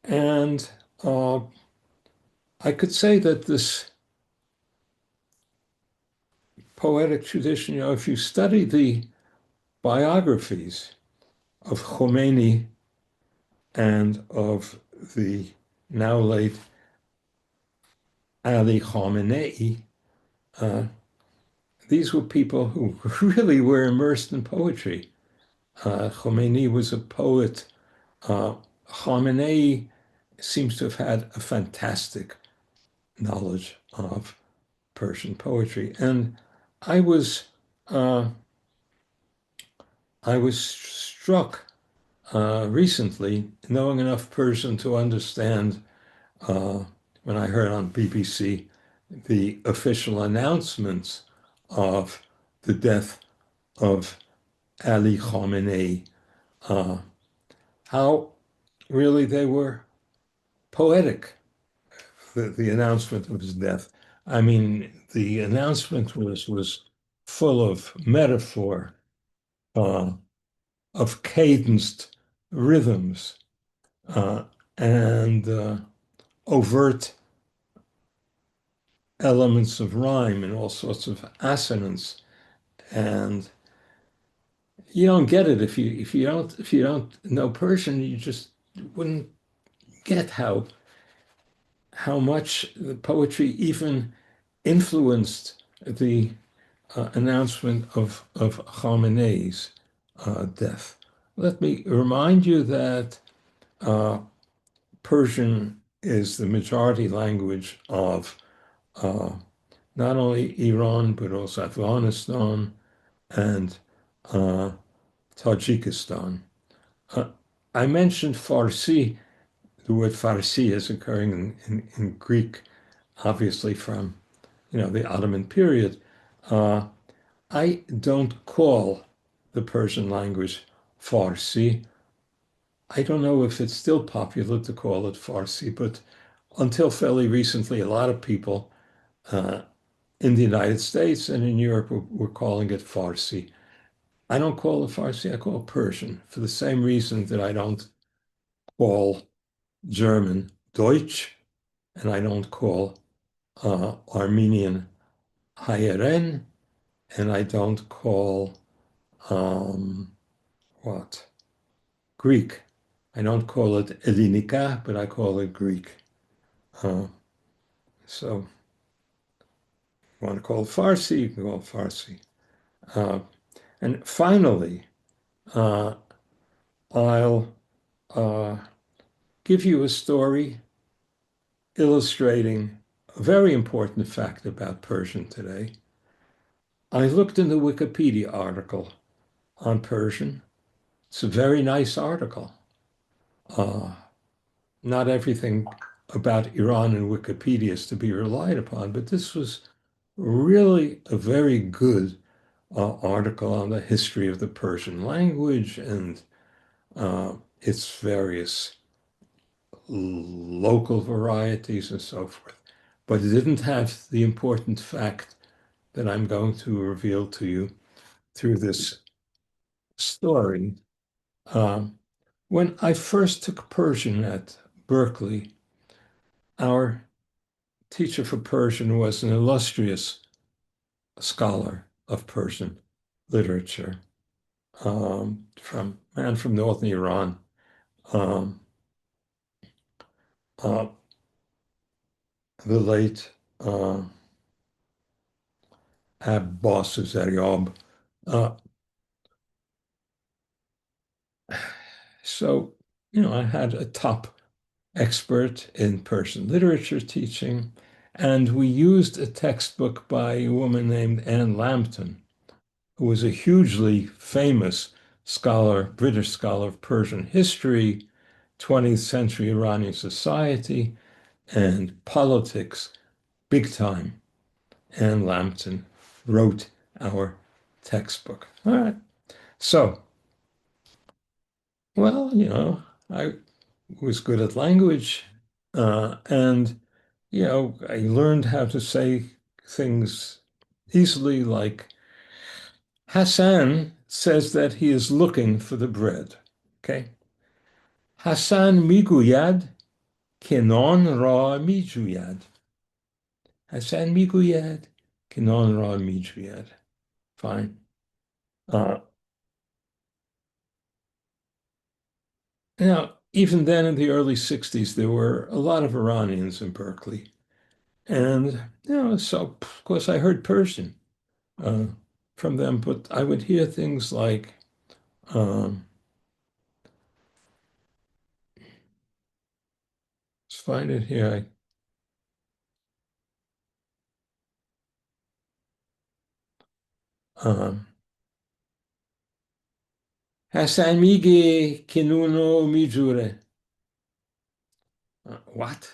and I could say that this poetic tradition, if you study the biographies of Khomeini and of the now late Ali Khamenei, uh, these were people who really were immersed in poetry. Khomeini was a poet. Khamenei seems to have had a fantastic knowledge of Persian poetry, and I was uh, I was struck recently, knowing enough Persian to understand when I heard on BBC the official announcements of the death of Ali Khamenei, uh, how really they were poetic, the announcement of his death. I mean, the announcement was full of metaphor, uh, of cadenced rhythms, uh, and overt elements of rhyme and all sorts of assonance. And you don't get it if you don't know Persian, you just wouldn't get how much the poetry even influenced the announcement of Khamenei's death. Let me remind you that uh, Persian is the majority language of uh, not only Iran, but also Afghanistan and uh, Tajikistan. Uh, I mentioned Farsi. The word Farsi is occurring in Greek, obviously from the Ottoman period. Uh, I don't call the Persian language Farsi. I don't know if it's still popular to call it Farsi, but until fairly recently, a lot of people uh, in the United States and in Europe were calling it Farsi. I don't call it Farsi, I call it Persian for the same reason that I don't call German Deutsch and I don't call Armenian Hayeren and I don't call um, what? Greek. I don't call it Ellinica, but I call it Greek. Uh, so you want to call it Farsi, you can call it Farsi. Uh, and finally, uh, I'll uh, give you a story illustrating a very important fact about Persian today. I looked in the Wikipedia article on Persian. It's a very nice article. Uh, Not everything about Iran in Wikipedia is to be relied upon, but this was really a very good article on the history of the Persian language and its various local varieties and so forth. But it didn't have the important fact that I'm going to reveal to you through this story. Um, when I first took Persian at Berkeley, our teacher for Persian was an illustrious scholar of Persian literature, from man from northern Iran, um, uh, the late Abbas Zaryab. Uh, so, I had a top expert in Persian literature teaching, and we used a textbook by a woman named Anne Lambton, who was a hugely famous scholar, British scholar of Persian history, 20th century Iranian society, and politics, big time. Anne Lambton wrote our textbook. All right. So, well, I was good at language, and, I learned how to say things easily, like Hassan says that he is looking for the bread. Okay. Hassan miguyad kenon ra mijuyad. Hassan miguyad kenon ra mijuyad. Fine. Uh, Now, even then in the early 60s, there were a lot of Iranians in Berkeley. And, so of course I heard Persian uh, from them, but I would hear things like, um, let's find it here. Hassan mige kinuno mijure. What?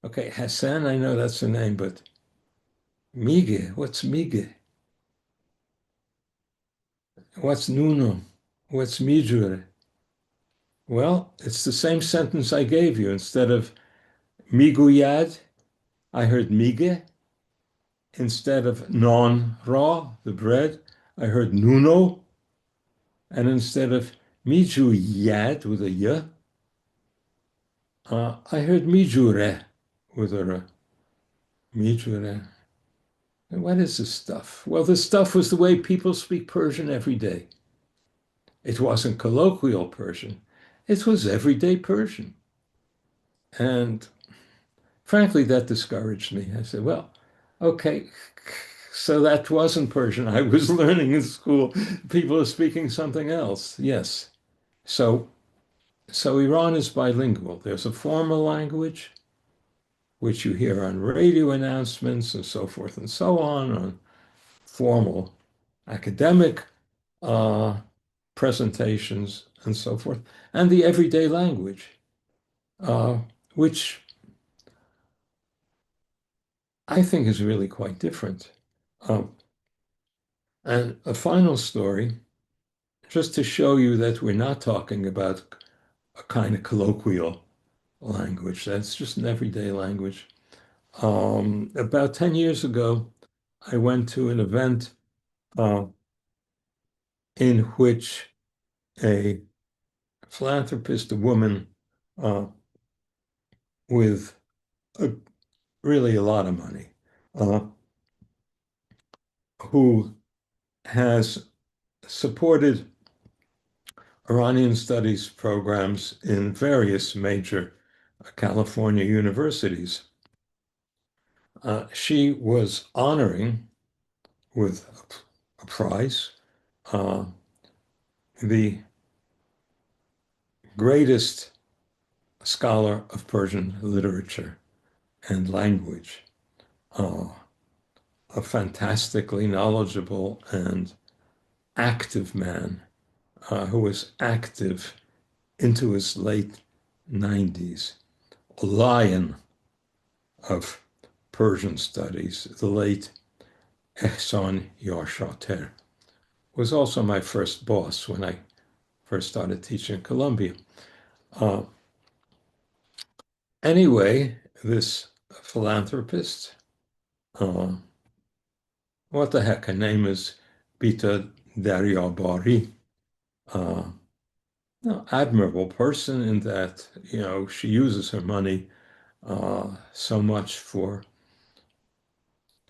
Okay, Hassan, I know that's the name, but Mige, what's Mige? What's Nuno? What's Mijure? Well, it's the same sentence I gave you. Instead of Miguyad, I heard Mige. Instead of non-ra, the bread, I heard Nuno. And instead of Mijuyad with a Y, I heard Mijure with a R. Mijure. And what is this stuff? Well, this stuff was the way people speak Persian every day. It wasn't colloquial Persian. It was everyday Persian. And frankly, that discouraged me. I said, well, okay, so that wasn't Persian. I was learning in school. People are speaking something else. Yes. So, so Iran is bilingual. There's a formal language, which you hear on radio announcements and so forth and so on formal academic uh, presentations and so forth, and the everyday language, uh, which I think is really quite different. Um, and a final story, just to show you that we're not talking about a kind of colloquial language. That's just an everyday language. About 10 years ago, I went to an event uh, in which a philanthropist, a woman uh, with a, really a lot of money, uh, who has supported Iranian studies programs in various major California universities. She was honoring with a prize uh, the greatest scholar of Persian literature and language, uh, a fantastically knowledgeable and active man who was active into his late 90s, a lion of Persian studies, the late Ehsan Yarshater, was also my first boss when I first started teaching at Columbia. Uh, anyway, this philanthropist, uh, what the heck, her name is Bita Daryabari, uh, admirable person in that, she uses her money so much for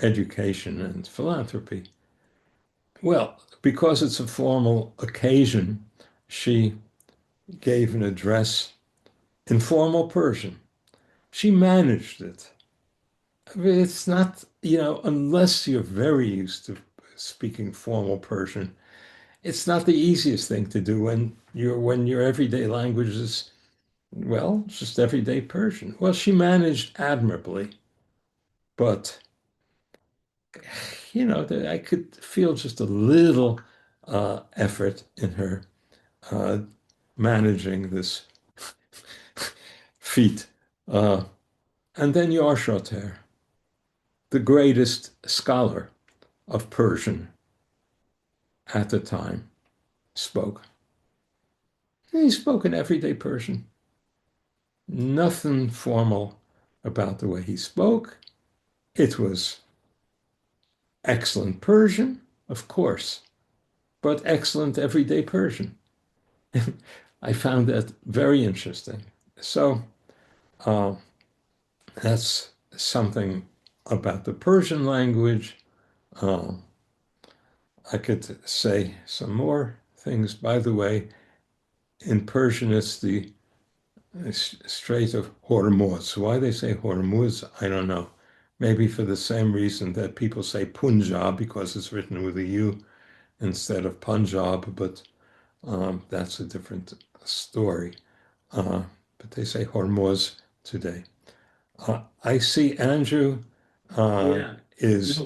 education and philanthropy. Well, because it's a formal occasion, she gave an address in formal Persian. She managed it. I mean, it's not, unless you're very used to speaking formal Persian, it's not the easiest thing to do when your everyday language is, well, just everyday Persian. Well, she managed admirably, but I could feel just a little effort in her uh, managing this feat. Uh, and then Yarshater, the greatest scholar of Persian at the time, spoke. He spoke in everyday Persian. Nothing formal about the way he spoke. It was excellent Persian, of course, but excellent everyday Persian. I found that very interesting. So uh, that's something about the Persian language. Uh, I could say some more things. By the way, in Persian, it's the Strait of Hormuz. Why they say Hormuz, I don't know. Maybe for the same reason that people say Punjab because it's written with a U instead of Punjab, but that's a different story. Uh, but they say Hormuz today. I see Andrew is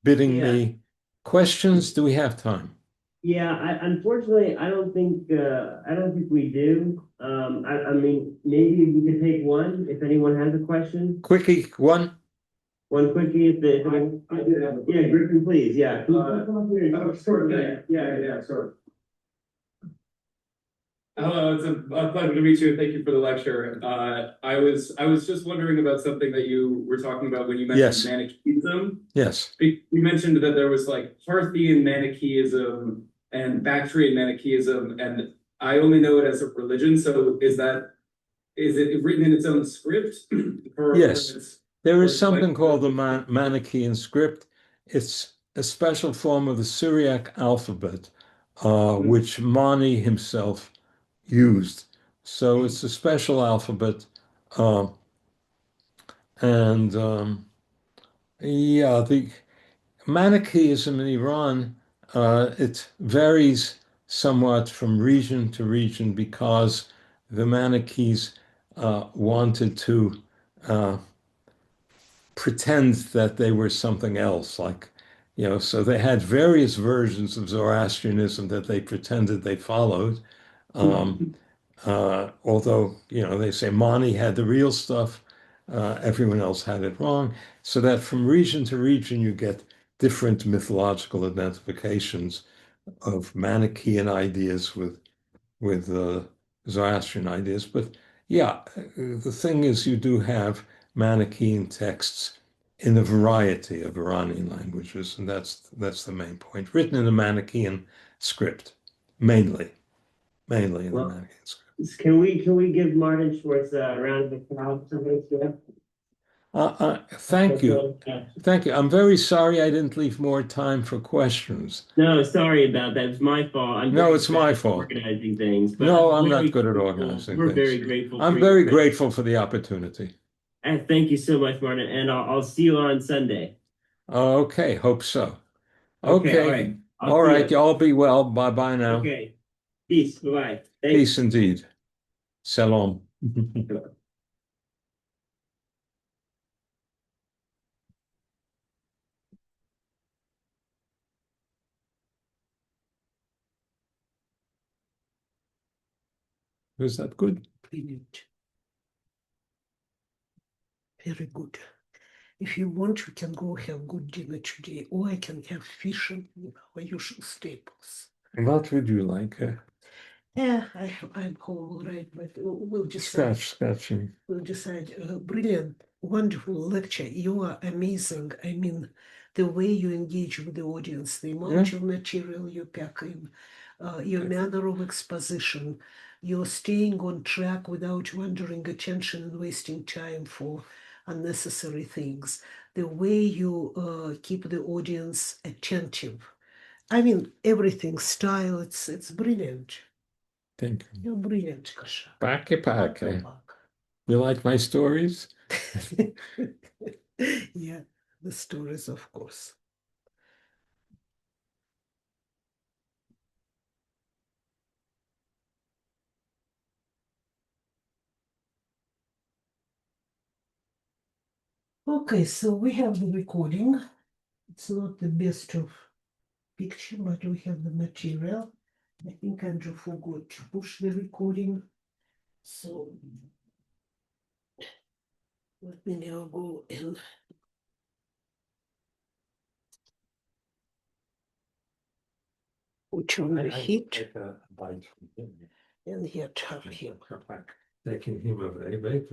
bidding Yeah. me questions. Do we have time? Yeah, unfortunately, I don't think we do. I mean, maybe we could take one if anyone has a question. Quickie, one. One quickie, if anyone, yeah, Griffin, please, yeah. Sure, yeah, sure. Hello, it's a pleasure to meet you, and thank you for the lecture. I was just wondering about something that you were talking about when you mentioned Yes. Manichaeism. Yes. You mentioned that there was like Parthian Manichaeism and Bactrian Manichaeism, and I only know it as a religion. So is it written in its own script? Yes. There or is it's like something called the Manichaean script. It's a special form of the Syriac alphabet, which Mani himself used. So it's a special alphabet. Uh, and yeah, the Manichaeism in Iran, it varies somewhat from region to region because the Manichees wanted to pretend that they were something else, so they had various versions of Zoroastrianism that they pretended they followed. Um, although, they say Mani had the real stuff, everyone else had it wrong, so that from region to region you get different mythological identifications of Manichaean ideas with Zoroastrian ideas. But yeah, the thing is you do have Manichaean texts in a variety of Iranian languages, and that's the main point. Written in a Manichaean script, mainly in the Well, Manichaean script. can we give Martin Schwartz a round of applause? Somebody, yeah? Thank you. Thank you. I'm very sorry I didn't leave more time for questions. No, sorry about that. It's my fault. No, it's my fault. Organizing things. But No, I'm very not good at grateful. organizing We're things. very grateful. I'm for very your grateful for the opportunity. And thank you so much, Martin. And I'll see you on Sunday. Okay, hope so. Okay, all Okay. right. All right, y'all be well. Bye-bye now. Okay. Peace. Bye-bye. Peace indeed. Salam. Was that good? Brilliant. Very good. If you want, you can go have good dinner today, or I can have fish and our usual staples. What would you like? Yeah, I'm home, all right, but we'll decide. Scratching. We'll decide. Brilliant, wonderful lecture. You are amazing. I mean, the way you engage with the audience, the amount of material you pack in, your manner of exposition, you're staying on track without wandering attention and wasting time for unnecessary things. The way you keep the audience attentive. I mean, everything, style, it's brilliant. Thank you. You're brilliant, Kasha. Pake. You like my stories? Yeah, the stories, of course. Okay, so we have the recording. It's not the best of picture, but we have the material. I think Andrew forgot to push the recording. So let me now go and put on the heat Take a bite from him. and here have him. Taking him away. Wait.